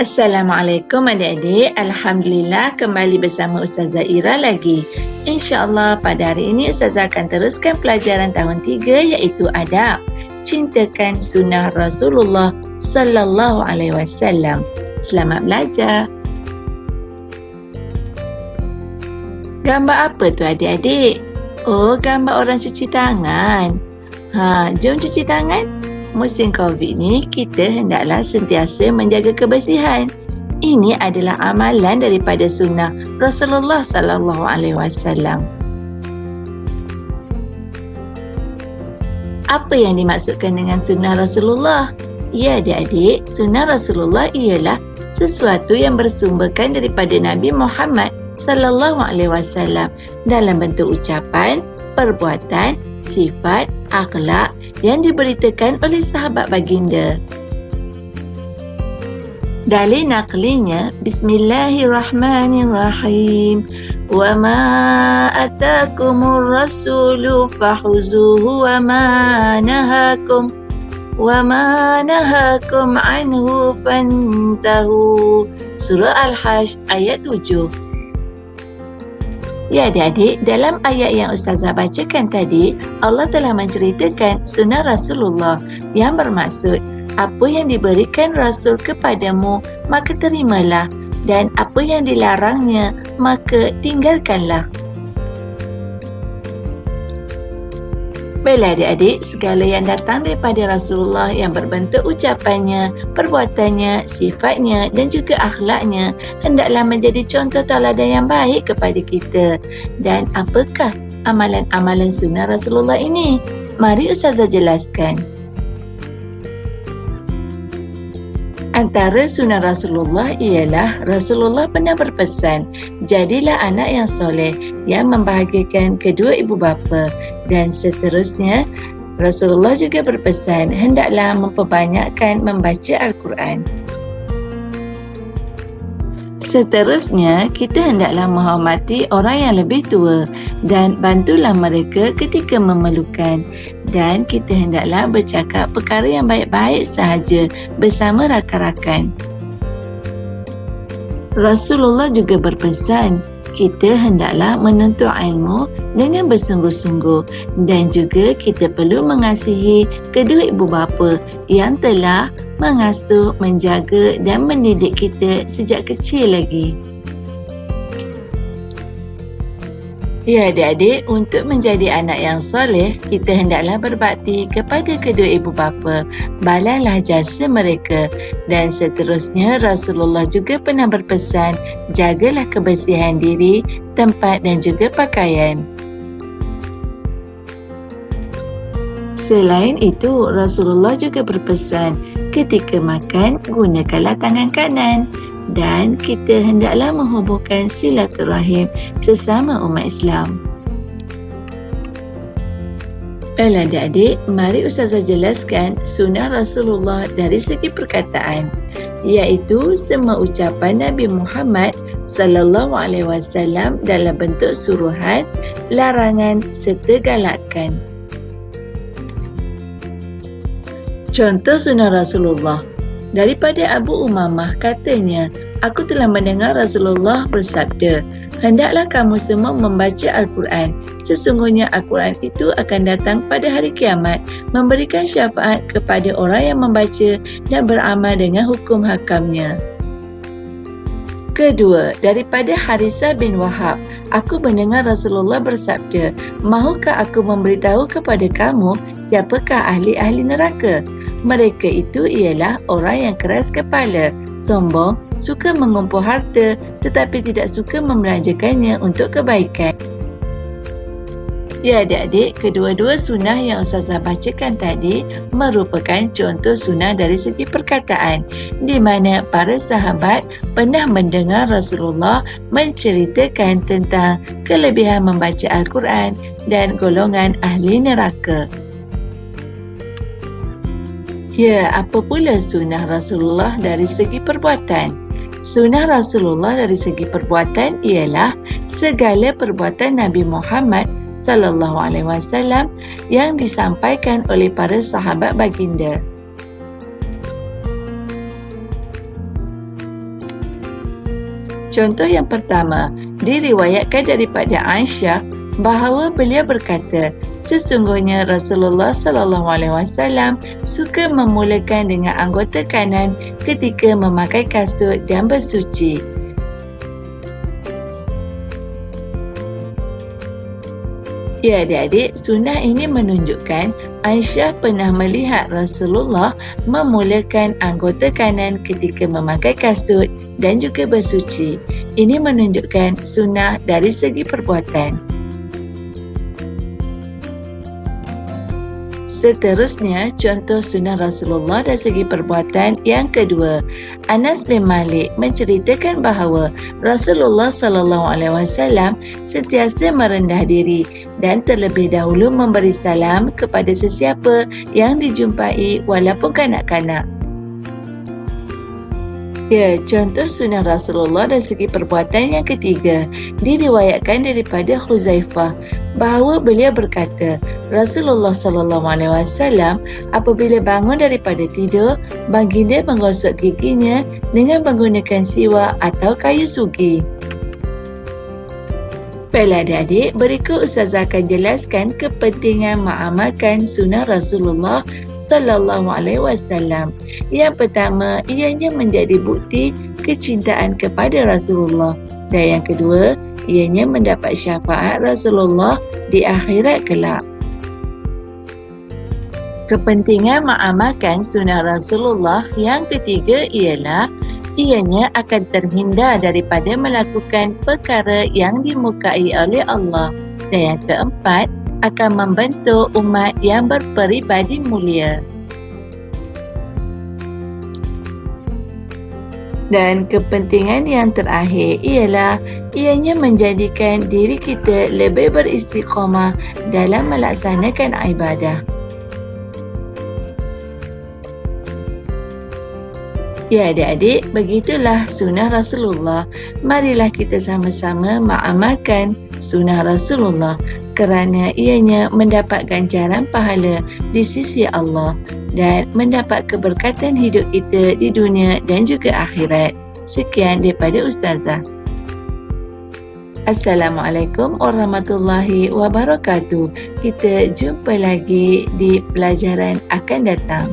Assalamualaikum adik-adik. Alhamdulillah kembali bersama Ustazah Ira lagi. InsyaAllah pada hari ini Ustazah akan teruskan pelajaran tahun 3 iaitu adab. Cintakan sunnah Rasulullah sallallahu alaihi wasallam. Selamat belajar. Gambar apa tu adik-adik? Oh, gambar orang cuci tangan. Jom cuci tangan. Musim COVID ni, kita hendaklah sentiasa menjaga kebersihan. Ini adalah amalan daripada sunnah Rasulullah sallallahu alaihi wasallam. Apa yang dimaksudkan dengan sunnah Rasulullah? Ya adik-adik, sunnah Rasulullah ialah sesuatu yang bersumberkan daripada Nabi Muhammad sallallahu alaihi wasallam dalam bentuk ucapan, perbuatan, sifat, akhlak yang diberitakan oleh sahabat baginda. Dalil naqlinya, Bismillahirrahmanirrahim. Wa ma atakumur rasulu fahuzuhu wa ma nahakum anhu fantahu. Surah Al-Hajj ayat 7. Ya adik-adik, dalam ayat yang Ustazah bacakan tadi, Allah telah menceritakan sunnah Rasulullah yang bermaksud apa yang diberikan Rasul kepadamu, maka terimalah, dan apa yang dilarangnya, maka tinggalkanlah. Baiklah adik-adik, segala yang datang daripada Rasulullah yang berbentuk ucapannya, perbuatannya, sifatnya dan juga akhlaknya hendaklah menjadi contoh tauladan yang baik kepada kita. Dan apakah amalan-amalan sunnah Rasulullah ini? Mari Ustazah jelaskan. Antara sunnah Rasulullah ialah Rasulullah pernah berpesan, jadilah anak yang soleh yang membahagiakan kedua ibu bapa. Dan seterusnya, Rasulullah juga berpesan hendaklah memperbanyakkan membaca Al-Quran. Seterusnya, kita hendaklah menghormati orang yang lebih tua dan bantulah mereka ketika memerlukan. Dan kita hendaklah bercakap perkara yang baik-baik sahaja bersama rakan-rakan. Rasulullah juga berpesan, kita hendaklah menuntut ilmu dengan bersungguh-sungguh dan juga kita perlu mengasihi kedua ibu bapa yang telah mengasuh, menjaga dan mendidik kita sejak kecil lagi. Ya adik-adik, untuk menjadi anak yang soleh, kita hendaklah berbakti kepada kedua ibu bapa, balaslah jasa mereka. Dan seterusnya, Rasulullah juga pernah berpesan, jagalah kebersihan diri, tempat dan juga pakaian. Selain itu, Rasulullah juga berpesan, ketika makan, gunakanlah tangan kanan. Dan kita hendaklah menghubungkan silaturahim sesama umat Islam. Baiklah adik-adik, mari Ustazah jelaskan sunnah Rasulullah dari segi perkataan, iaitu semua ucapan Nabi Muhammad sallallahu alaihi wasallam dalam bentuk suruhan, larangan serta galakan. Contoh sunnah Rasulullah. Daripada Abu Umamah katanya, aku telah mendengar Rasulullah bersabda, hendaklah kamu semua membaca Al-Quran. Sesungguhnya Al-Quran itu akan datang pada hari kiamat, memberikan syafaat kepada orang yang membaca dan beramal dengan hukum hakamnya. Kedua, daripada Harisah bin Wahab, aku mendengar Rasulullah bersabda, mahukah aku memberitahu kepada kamu siapakah ahli-ahli neraka? Mereka itu ialah orang yang keras kepala, sombong, suka mengumpul harta tetapi tidak suka membelanjakannya untuk kebaikan. Ya adik-adik, kedua-dua sunnah yang Ustazah bacakan tadi merupakan contoh sunnah dari segi perkataan, di mana para sahabat pernah mendengar Rasulullah menceritakan tentang kelebihan membaca Al-Quran dan golongan ahli neraka. Ya, apa pula sunnah Rasulullah dari segi perbuatan? Sunnah Rasulullah dari segi perbuatan ialah segala perbuatan Nabi Muhammad sallallahu alaihi wasallam yang disampaikan oleh para sahabat baginda. Contoh yang pertama, diriwayatkan daripada Aisyah bahawa beliau berkata, sesungguhnya Rasulullah sallallahu alaihi wasallam suka memulakan dengan anggota kanan ketika memakai kasut dan bersuci. Ya adik-adik, sunnah ini menunjukkan Aisyah pernah melihat Rasulullah memulakan anggota kanan ketika memakai kasut dan juga bersuci. Ini menunjukkan sunnah dari segi perbuatan. Seterusnya, contoh sunnah Rasulullah dari segi perbuatan yang kedua. Anas bin Malik menceritakan bahawa Rasulullah sallallahu alaihi wasallam sentiasa merendah diri dan terlebih dahulu memberi salam kepada sesiapa yang dijumpai walaupun kanak-kanak. Ya, contoh sunnah Rasulullah dari segi perbuatan yang ketiga diriwayatkan daripada Huzaifah bahawa beliau berkata, Rasulullah sallallahu alaihi wasallam apabila bangun daripada tidur, baginda menggosok giginya dengan menggunakan siwak atau kayu sugi. Baiklah adik-adik, berikut Ustazah akan jelaskan kepentingan mengamalkan sunnah Rasulullah sallallahu alaihi wasallam. Yang pertama, ianya menjadi bukti kecintaan kepada Rasulullah. Dan yang kedua, ianya mendapat syafaat Rasulullah di akhirat kelak. Kepentingan mengamalkan sunnah Rasulullah yang ketiga ialah ianya akan terhindar daripada melakukan perkara yang dimurkai oleh Allah. Dan yang keempat, akan membentuk umat yang berperibadi mulia. Dan kepentingan yang terakhir ialah ianya menjadikan diri kita lebih beristiqamah dalam melaksanakan ibadah. Ya adik-adik, begitulah sunnah Rasulullah. Marilah kita sama-sama mengamalkan sunnah Rasulullah kerana ianya mendapat ganjaran pahala di sisi Allah dan mendapat keberkatan hidup kita di dunia dan juga akhirat. Sekian daripada Ustazah. Assalamualaikum warahmatullahi wabarakatuh. Kita jumpa lagi di pelajaran akan datang.